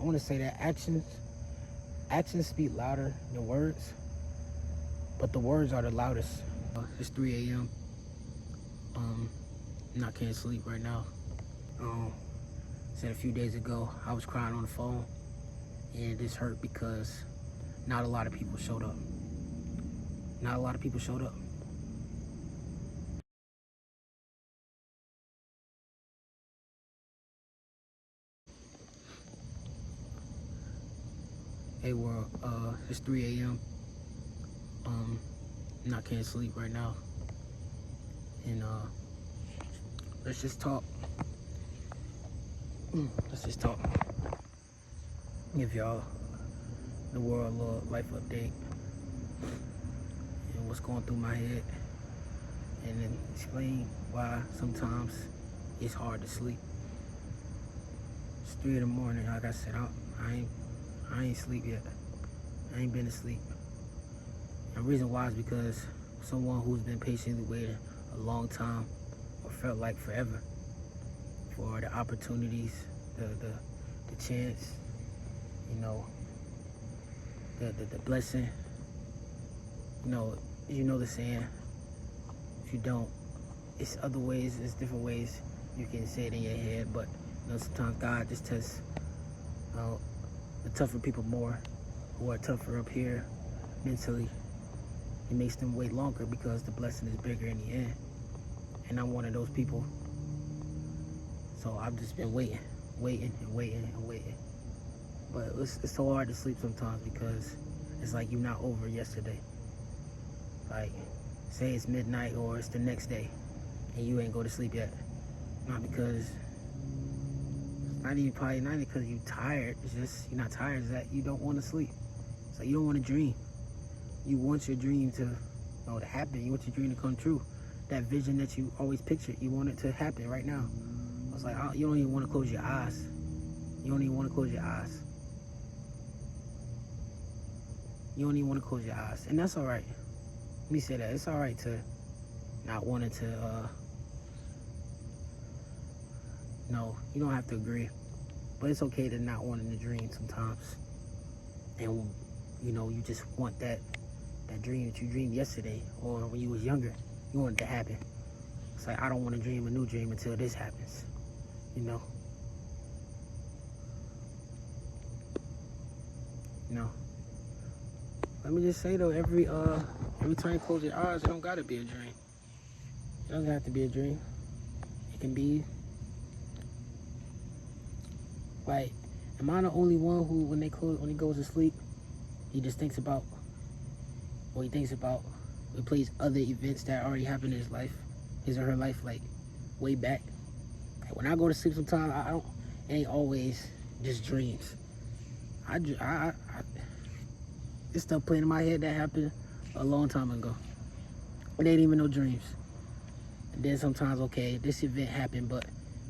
want to say that actions speak louder than words, but the words are the loudest. It's 3 a.m. And I can't sleep right now. Said a few days ago, I was crying on the phone, and this hurt because not a lot of people showed up. Not a lot of people showed up. Hey world, it's 3 a.m. And I can't sleep right now. And let's just talk. Let's just talk. Give y'all the world a little life update and what's going through my head, and then explain why sometimes it's hard to sleep. It's 3 in the morning. Like I said, I ain't sleep yet. I ain't been asleep. And the reason why is because someone who's been patiently waiting a long time, or felt like forever, for the opportunities, the chance, you know, the blessing. You know the saying. If you don't, it's other ways, it's different ways you can say it in your head, but sometimes God just tests the tougher people more, who are tougher up here mentally. It makes them wait longer because the blessing is bigger in the end. And I'm one of those people. So I've just been waiting. But it's so hard to sleep sometimes because it's like you're not over yesterday. Like, say it's midnight or it's the next day and you ain't go to sleep yet. Not because, not because you're tired. It's just, you're not tired. It's that you don't want to sleep. So you don't want to dream. You want your dream to happen. You want your dream to come true. That vision that you always pictured, you want it to happen right now. It's like, you don't even want to close your eyes. You don't even want to close your eyes. You don't even want to close your eyes. And that's all right. Let me say that. It's all right to not wanting to, no, you don't have to agree. But it's okay to not wanting to dream sometimes. And, you just want that dream that you dreamed yesterday or when you was younger. You want it to happen. It's like, I don't want to dream a new dream until this happens. Let me just say though, every time you close your eyes, it don't gotta be a dream. It doesn't have to be a dream. It can be like, am I the only one who, when he goes to sleep, he just thinks about, he plays other events that already happened in his or her life, like way back. Like, when I go to sleep sometimes, it ain't always just dreams. It's stuff playing in my head that happened a long time ago. It ain't even no dreams. And then sometimes, okay, this event happened, but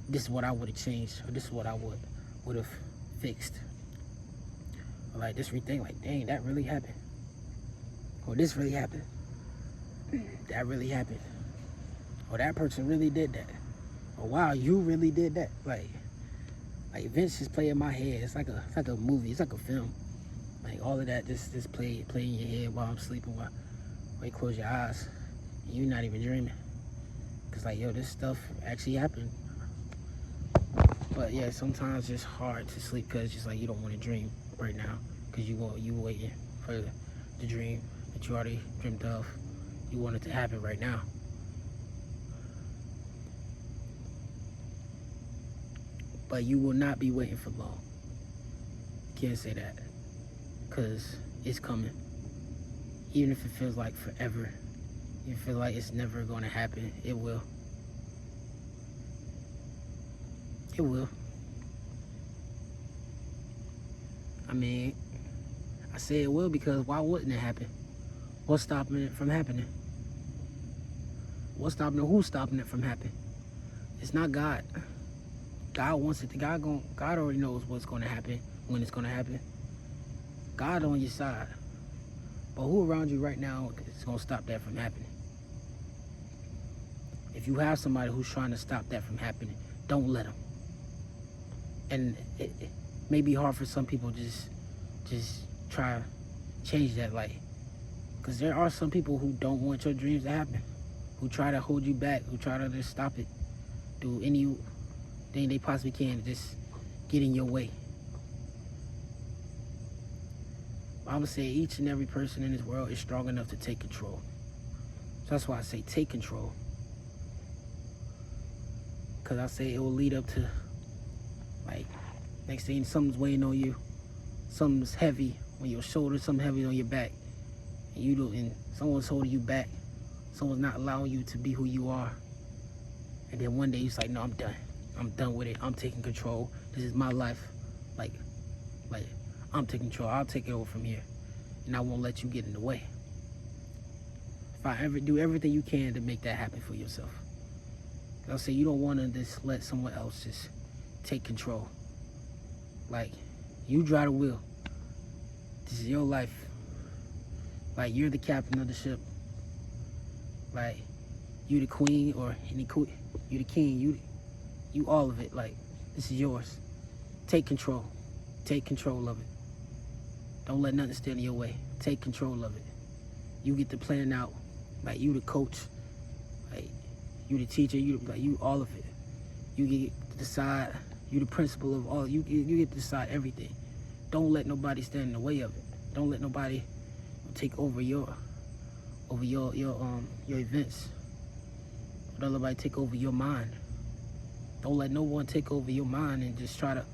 this is what I would have changed, or this is what I would have fixed. Or like this rethink, like, dang, that really happened. Or this really happened. That really happened. Or that person really did that. Or wow, you really did that. Like events just play in my head. It's like a movie. It's like a film. Like all of that just play in your head while I'm sleeping, while you close your eyes. And you're not even dreaming. Cause like, yo, this stuff actually happened. But yeah, sometimes it's hard to sleep because it's just like you don't want to dream right now. Cause you waiting for the dream that you already dreamt of. You want it to happen right now. But you will not be waiting for long. Can't say that. Because it's coming. Even if it feels like forever. You feel like it's never going to happen. It will. It will. I mean, I say it will because why wouldn't it happen? What's stopping it from happening? What's stopping it? Who's stopping it from happening? It's not God. God wants it to. God already knows what's going to happen, when it's going to happen. God on your side. But who around you right now is going to stop that from happening? If you have somebody who's trying to stop that from happening, don't let them. And may be hard for some people just try to change that, like, because there are some people who don't want your dreams to happen, who try to hold you back, who try to just stop it, do anything they possibly can to just get in your way. I would say each and every person in this world is strong enough to take control. So that's why I say take control. Because I say it will lead up to, like, next thing, something's weighing on you, something's heavy on your shoulder, something heavy on your back, and someone's holding you back, someone's not allowing you to be who you are. And then one day you're like, no, I'm done with it, I'm taking control, this is my life, like I'm taking control, I'll take it over from here, and I won't let you get in the way. If I ever do everything you can to make that happen for yourself. I'll say you don't want to just let someone else just take control. Like, you drive the wheel, this is your life, like, you're the captain of the ship, like, you the queen, or you the king, you all of it, like, this is yours. Take control of it. Don't let nothing stand in your way. Take control of it. You get to plan out, like, you the coach, like, you the teacher, you all of it. You get to decide, you the principal of all, you get to decide everything. Don't let nobody stand in the way of it. Don't let nobody take over your events. Don't let nobody take over your mind. Don't let no one take over your mind and just try to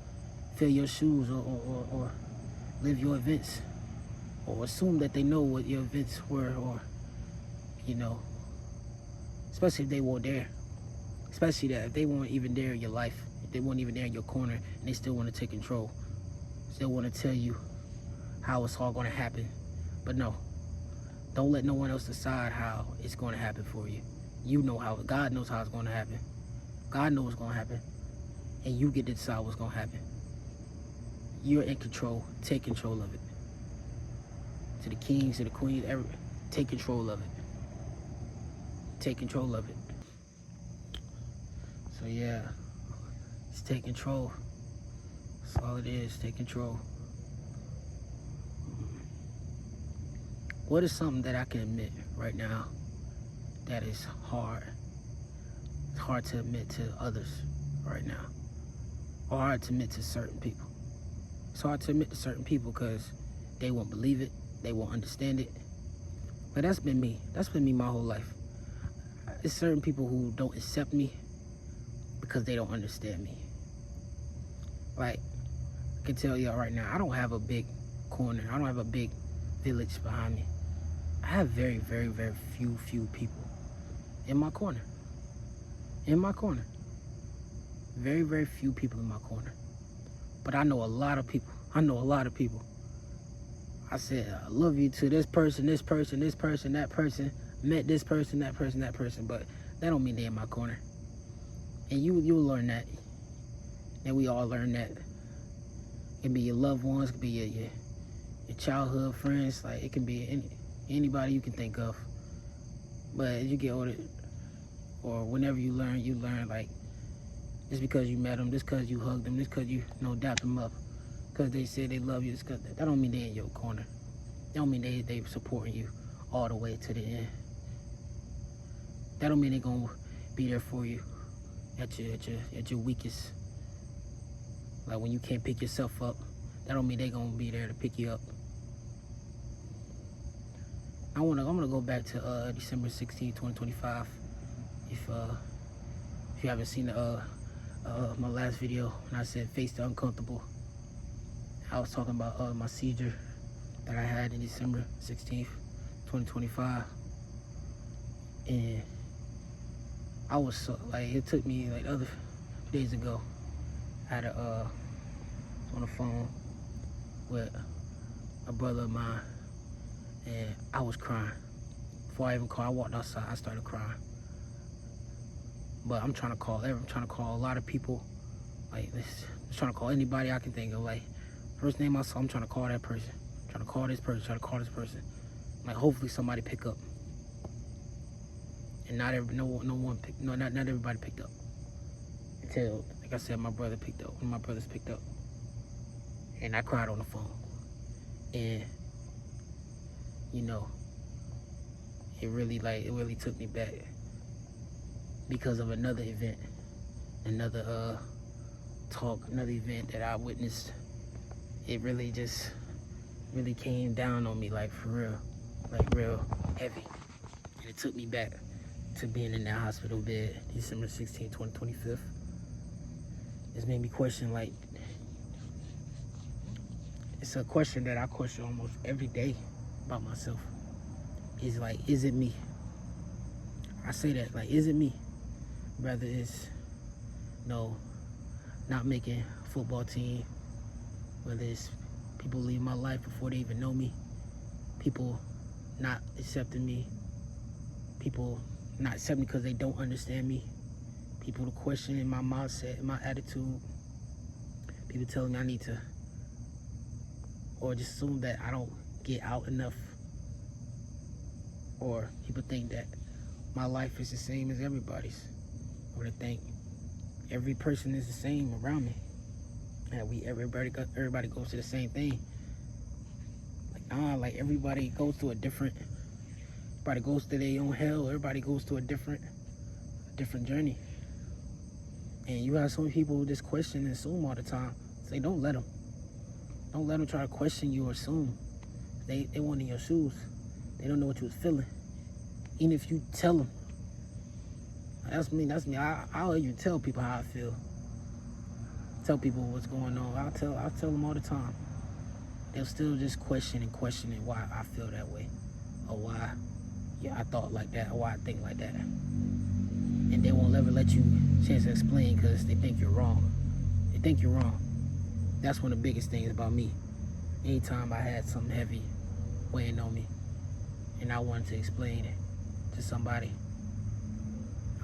fill your shoes or live your events, or assume that they know what your events were, or, you know, especially if they weren't there. Especially that if they weren't even there in your life, if they weren't even there in your corner, and they still want to take control, still want to tell you how it's all going to happen. But no, don't let no one else decide how it's going to happen for you. You know how, God knows how it's going to happen. God knows what's going to happen, and you get to decide what's going to happen. You're in control. Take control of it. To the kings, to the queens, take control of it. Take control of it. So yeah, just take control. That's all it is. Take control. What is something that I can admit right now that is hard? It's hard to admit to others right now, or hard to admit to certain people. It's hard to admit to certain people because they won't believe it, they won't understand it. But that's been me. That's been me my whole life. There's certain people who don't accept me because they don't understand me. Like, I can tell y'all right now, I don't have a big corner. I don't have a big village behind me. I have very, very, very few people in my corner. In my corner. Very, very few people in my corner. But I know a lot of people. I said, I love you to this person, that person, met this person, that person, but that don't mean they in my corner. And you'll learn that. And we all learn that. It can be your loved ones, it can be your childhood friends, like, it can be anybody you can think of. But as you get older, or whenever you learn, like, just because you met them, just because you hugged them, just because you dapped them up, because they said they love you, that don't mean they in your corner. That don't mean they supporting you all the way to the end. That don't mean they gonna be there for you at your weakest. Like, when you can't pick yourself up, that don't mean they gonna be there to pick you up. I'm gonna go back to December 16, 2025. If you haven't seen my last video when I said face the uncomfortable, I was talking about my seizure that I had in December 16th, 2025. And I was so, like, it took me, like, other days ago, I had on the phone with a brother of mine, and I was crying. Before I even called, I walked outside, I started crying. But I'm trying to call a lot of people, like, this. I'm trying to call anybody I can think of. Like, first name I saw, I'm trying to call that person. I'm trying to call this person, Like, hopefully somebody pick up. And not everybody picked up. Until, like I said, my brother picked up. One of my brothers picked up. and I cried on the phone. And you know, it really took me back because of another event, another another event that I witnessed. It really came down on me, like for real, like real heavy. And it took me back to being in that hospital bed, December 16, 2025. It's made me question, like, it's a question that I question almost every day about myself. Is like, is it me? I say that, like, is it me? Whether it's, not making a football team, whether it's people leave my life before they even know me, people not accepting me, people not accepting me because they don't understand me, people questioning my mindset, my attitude, people telling me I need to, or just assume that I don't get out enough, or people think that my life is the same as everybody's, or they think every person is the same around me, and everybody goes to the same thing. Like everybody goes to everybody goes to their own hell. Everybody goes to a different journey. And you have so many people who just question and assume all the time. Say, don't let them try to question you or assume. They want in your shoes. They don't know what you was feeling. Even if you tell them. That's me. I'll even tell people how I feel. Tell people what's going on. I'll tell them all the time. They'll still just questioning why I feel that way, or why, I thought like that, or why I think like that. And they won't ever let you chance to explain because they think you're wrong. They think you're wrong. That's one of the biggest things about me. Anytime I had something heavy weighing on me, and I wanted to explain it to somebody,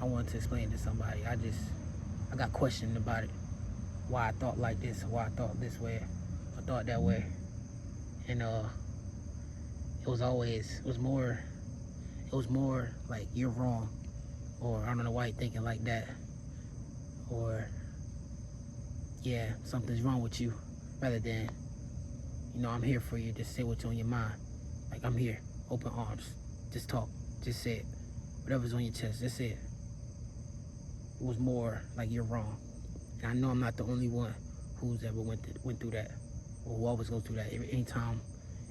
I got questioned about it. Why I thought like this, or why I thought this way, or thought that way. And it was more like, you're wrong, or I don't know why you're thinking like that, or something's wrong with you, rather than, I'm here for you. Just say what's on your mind. Like, I'm here, open arms, just talk, just say it. Whatever's on your chest, just say it. It was more like, you're wrong. And I know I'm not the only one who's ever went through that, or who always goes through that. Anytime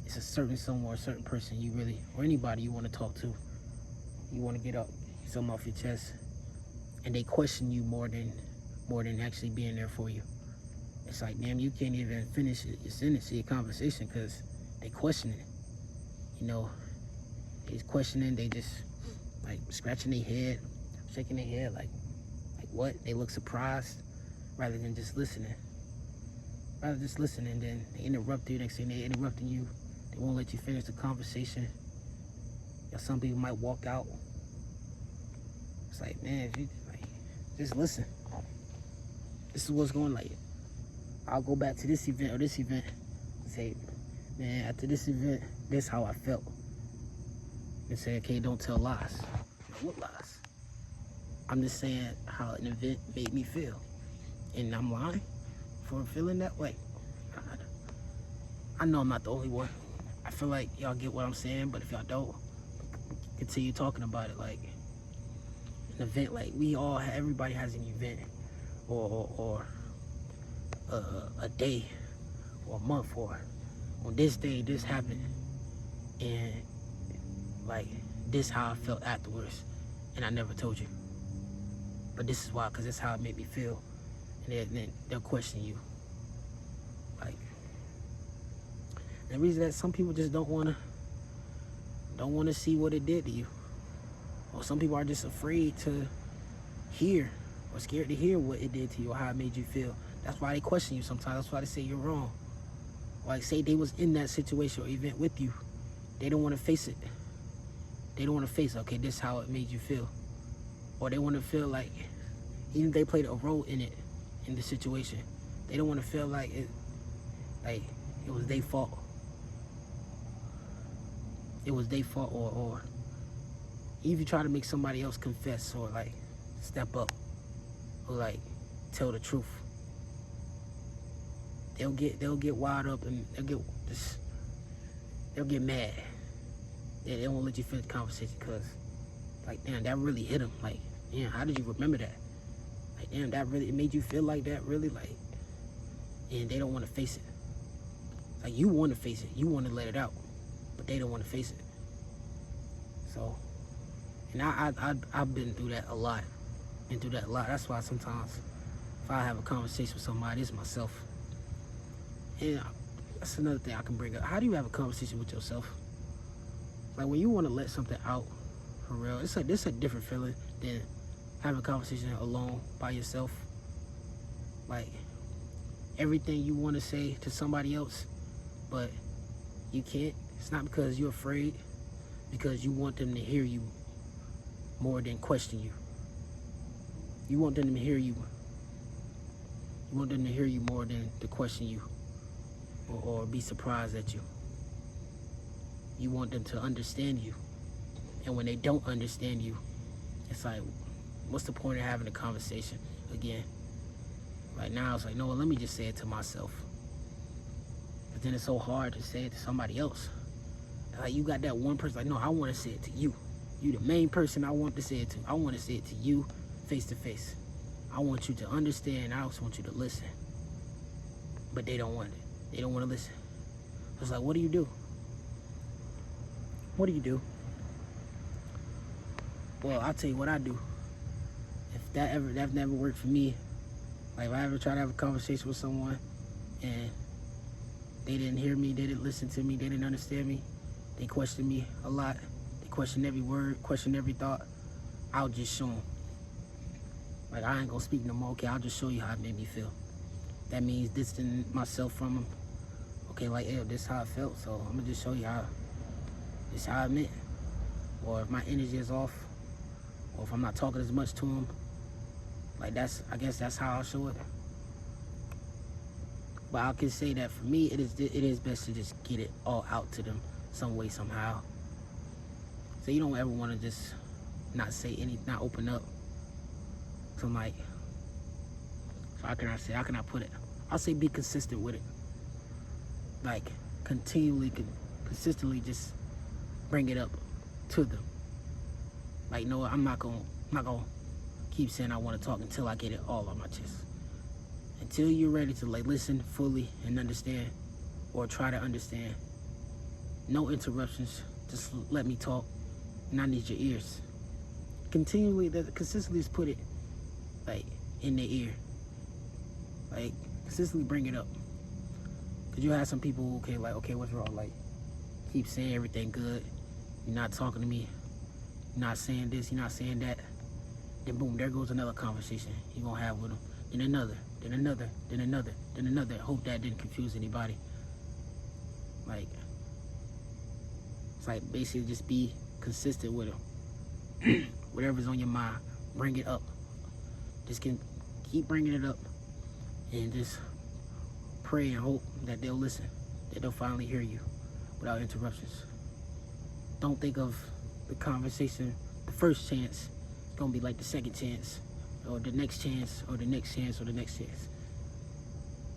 it's a certain someone or a certain person or anybody you want to talk to, you want to get something off your chest, and they question you more than actually being there for you. It's like, damn, you can't even finish your sentence, your conversation, because they questioning it. They's questioning, they just like scratching their head, shaking their head, like what? They look surprised, rather than just listening. Then they interrupt you. Next thing they interrupting you, they won't let you finish the conversation. Some people might walk out. It's like, man, if you just listen. This is what's going on. Like, I'll go back to this event and say, man, after this event, this is how I felt. And say, okay, don't tell lies. What lies? I'm just saying how an event made me feel. And I'm lying for feeling that way. I know I'm not the only one. I feel like y'all get what I'm saying, but if y'all don't, continue talking about it. Like, an event, like everybody has an event, or a day, or a month, or on this day this happened, and like this how I felt afterwards, and I never told you. But this is why, because that's how it made me feel. And then they'll question you. Like, the reason that some people just don't wanna see what it did to you. Or some people are just afraid to hear, or scared to hear what it did to you, or how it made you feel. That's why they question you sometimes. That's why they say you're wrong. Like, say they was in that situation or event with you. They don't want to face it. They don't want to face, okay, this is how it made you feel. Or they want to feel like, even if they played a role in it, in the situation, they don't want to feel like it was their fault. It was their fault, or even try to make somebody else confess, or like step up, or like tell the truth. they'll get wild up and they'll get mad. They won't let you finish the conversation because, like, damn, that really hit them. Like, damn, how did you remember that? Like, damn, that really, it made you feel like that, really? Like, and they don't want to face it. Like, you want to face it. You want to let it out. But they don't want to face it. So, and I've been through that a lot. That's why sometimes if I have a conversation with somebody, it's myself. And that's another thing I can bring up. How do you have a conversation with yourself? Like, when you want to let something out, for real, it's a different feeling than having a conversation alone by yourself. Like, everything you want to say to somebody else, but you can't. It's not because you're afraid, because you want them to hear you more than question you. You want them to hear you. You want them to hear you more than to question you or be surprised at you. You want them to understand you. And when they don't understand you, it's like, what's the point of having a conversation again? Right now, it's like, no, let me just say it to myself. But then it's so hard to say it to somebody else. Like, you got that one person, like, no, I want to say it to you. You the main person I want to say it to. I want to say it to you face to face. I want you to understand. I also want you to listen. But they don't want it. They don't want to listen. It's like, what do you do? What do you do? Well, I'll tell you what I do. If that never worked for me, like if I ever try to have a conversation with someone and they didn't hear me, they didn't listen to me, they didn't understand me, they questioned me a lot, they questioned every word, questioned every thought, I'll just show them. Like, I ain't gonna speak no more. Okay, I'll just show you how it made me feel. That means distancing myself from them. Okay, like, hey, this is how I felt, so I'm gonna just show you this is how I meant. Or if my energy is off, or if I'm not talking as much to them, like, I guess that's how I'll show it. But I can say that for me, it is best to just get it all out to them some way, somehow. So you don't ever want to just not open up. So I'm like, so how can I put it? I'll say be consistent with it. Like, consistently just bring it up to them. Like, no, I'm not gonna keep saying I want to talk until I get it all on my chest. Until you're ready to, like, listen fully and understand, or try to understand. No interruptions. Just let me talk, and I need your ears. Consistently just put it, like, in their ear. Like, consistently bring it up. Cause you have some people, okay, what's wrong? Like, keep saying everything good. You're not talking to me. You're not saying this. You're not saying that. Then boom, there goes another conversation you're gonna have with them. Then another, then another, then another, then another. Hope that didn't confuse anybody. Like, it's like basically just be consistent with them. Whatever's on your mind, bring it up. Just keep bringing it up, and just pray and hope that they'll listen, that they'll finally hear you without interruptions. Don't think of the conversation, the first chance, it's gonna be like the second chance, or the next chance, or the next chance, or the next chance.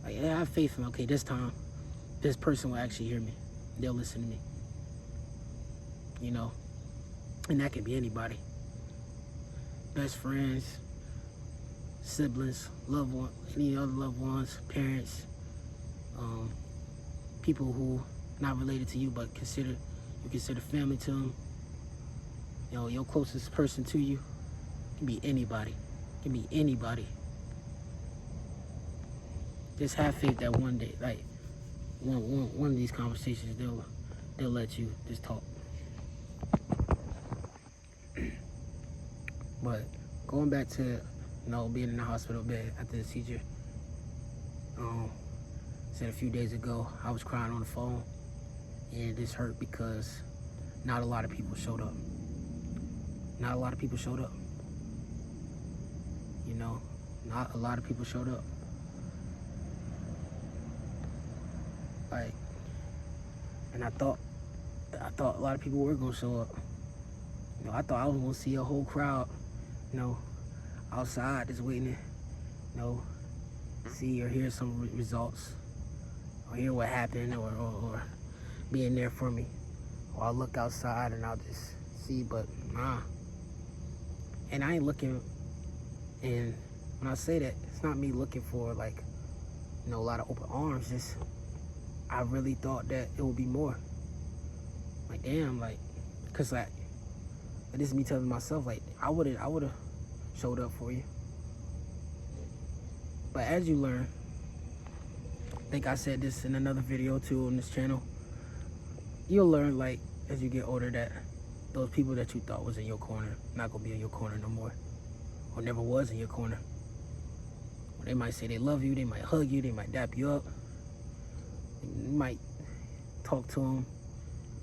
Like, I have faith in, okay, this time, this person will actually hear me. They'll listen to me. You know? And that could be anybody. Best friends, siblings, loved ones, any other loved ones, parents, people who not related to you, but you consider family to them. You know, your closest person to you. Can be anybody. Can be anybody. Just have faith that one day, like, one of these conversations, they'll let you just talk. But going back to, you know, being in the hospital bed after the seizure, said a few days ago, I was crying on the phone, and this hurt because not a lot of people showed up. Not a lot of people showed up. You know, not a lot of people showed up. Like, and I thought a lot of people were gonna show up. You know, I thought I was gonna see a whole crowd, you know, outside just waiting to, you know, see or hear some results. hear what happened, or being there for me. Or I'll look outside and I'll just see, but nah. And I ain't looking, and when I say that, it's not me looking for like, a lot of open arms. Just, I really thought that it would be more. Like, damn, like, cause like, this is me telling myself, like, I would've showed up for you. But as you learn, I think I said this in another video too on this channel, you'll learn, like, as you get older, that those people that you thought was in your corner, not gonna be in your corner no more. Or never was in your corner. Or they might say they love you, they might hug you, they might dap you up. You might talk to them,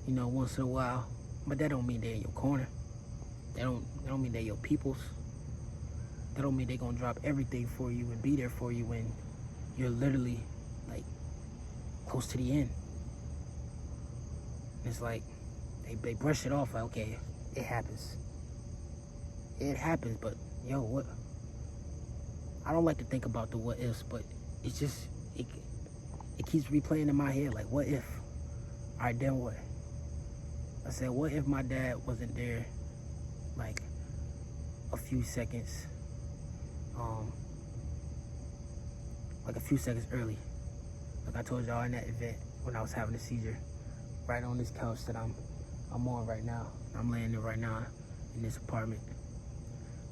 once in a while. But that don't mean they're in your corner. That don't mean they're your peoples. That don't mean they're gonna drop everything for you and be there for you when you're literally, like, close to the end. It's like, they brush it off, like, okay, it happens. It happens, but, yo, what? I don't like to think about the what ifs, but it's just, it keeps replaying in my head, like, what if? All right, then what? I said, what if my dad wasn't there, like, a few seconds, like a few seconds early? Like I told y'all in that event when I was having a seizure, right on this couch that I'm on right now. I'm laying there right now in this apartment.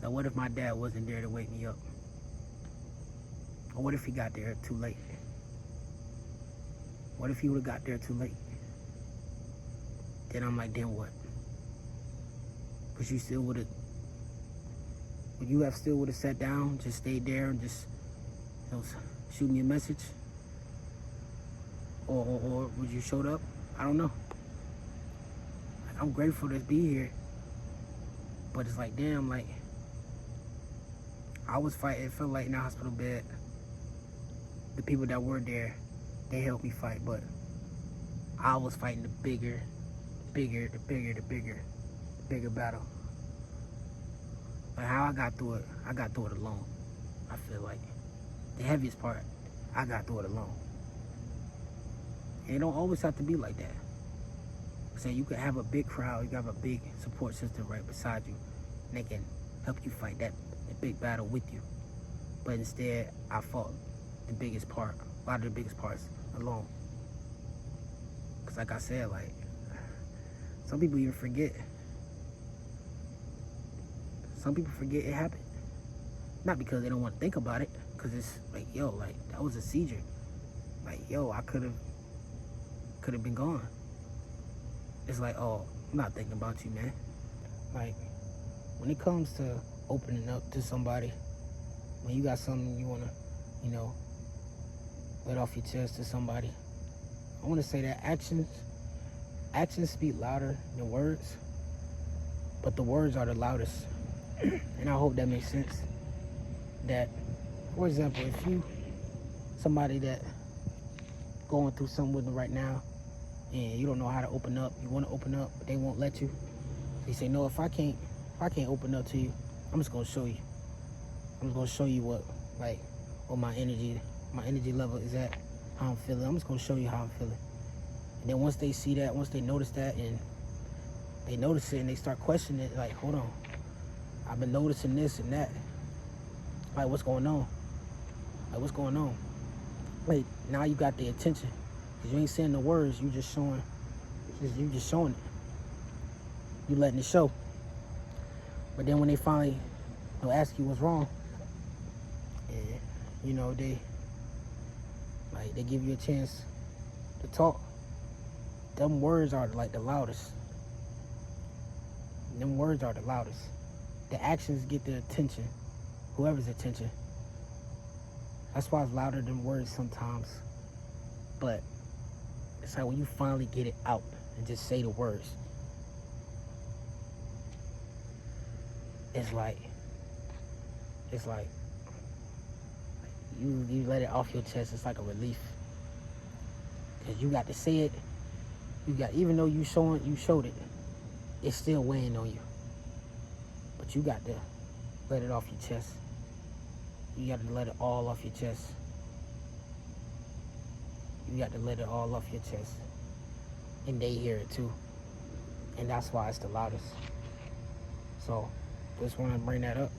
Now, what if my dad wasn't there to wake me up? Or what if he got there too late? What if he would have got there too late? Then I'm like, then what? But you still would have, would you have still would have sat down, just stayed there and just, shoot me a message? Or would you showed up? I don't know. Like, I'm grateful to be here. But it's like, damn, like, I was fighting, it felt like in the hospital bed. The people that were there, they helped me fight, but I was fighting the bigger battle. Like, how I got through it alone. I feel like the heaviest part, I got through it alone. And it don't always have to be like that. So you could have a big crowd, you can have a big support system right beside you, and they can help you fight that big battle with you. But instead, I fought the biggest part, a lot of the biggest parts alone. Cause like I said, like, some people even forget. Some people forget it happened. Not because they don't want to think about it, cause it's like, yo, like, that was a seizure. Like, yo, I could have been gone. It's like, oh, I'm not thinking about you, man. Like, when it comes to opening up to somebody, when you got something you wanna, let off your chest to somebody, I wanna say that actions speak louder than words, but the words are the loudest. And I hope that makes sense. That, for example, if you, somebody that going through something with them right now, and you don't know how to open up, you want to open up, but they won't let you. They say, no, if I can't open up to you, I'm just gonna show you. I'm just gonna show you what my energy level is at, how I'm feeling. I'm just gonna show you how I'm feeling. And then once they see that, once they notice that, and they notice it and they start questioning it, like, hold on, I've been noticing this and that. Like, what's going on? Like, what's going on? Wait, now you got the attention. Cause you ain't saying the words, you just showing it. You letting it show. But then when they finally ask you what's wrong, and they give you a chance to talk, them words are like the loudest. Them words are the loudest. The actions get their attention, whoever's attention. That's why it's louder than words sometimes. But it's like when you finally get it out and just say the words, it's like you let it off your chest. It's like a relief, because you got to say it. Even though you showed it, it's still weighing on you. But you got to let it off your chest. You got to let it all off your chest. You you got to let it all off your chest. And they hear it too. And that's why it's the loudest. So, just want to bring that up.